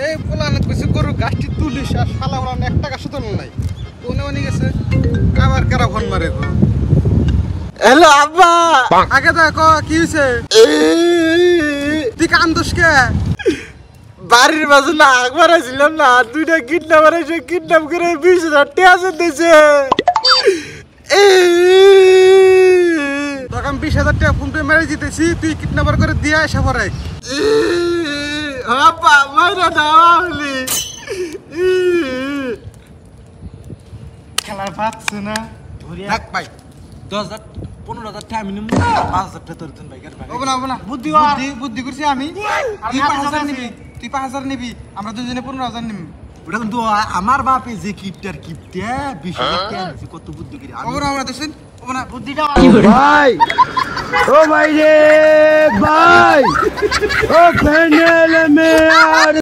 এই পোলানে কইছে গরু গাছটি তুলিস আর শালা ওরা একটা গাছ তো নাই কোনে উনি গেছে আবার কারা ফোন মারে গো। হ্যালো আব্বা, আগে দেখো কি হইছে তুই কান্দোস কে? বাড়ির মাঝে না একবার ছিলাম না, দুইটা কিডন্যাপার এসে কিডন্যাপ করে 20,000 টাকা দিয়েছে। তোকে আমি 20,000 টাকা ফোন পে মেরে দিতেছি, তুই কিডন্যাপার করে দিয়ে আসা পরে আব্বা মাইরা দাও হলি খেলার পাচ্ছে না দেখ ভাই 10,000-15,000 টাকা আমি নিব, 5,000 টাকা তোর দেন ভাই। না বুদ্ধি বুদ্ধি করছি আমি। তুই 5,000 নিবি, তুই 5,000 নিবি, আমরা দুজনে 15,000 নিবি। ওটা কিন্তু আমার বাপে যে কিপটার কিপটা 20,000 টাকা দিছে, কত বুদ্ধি করে আমরা দেখছেন বুদ্ধিটা ভাই ও ভাই রে ভাই ও প্যানেল মে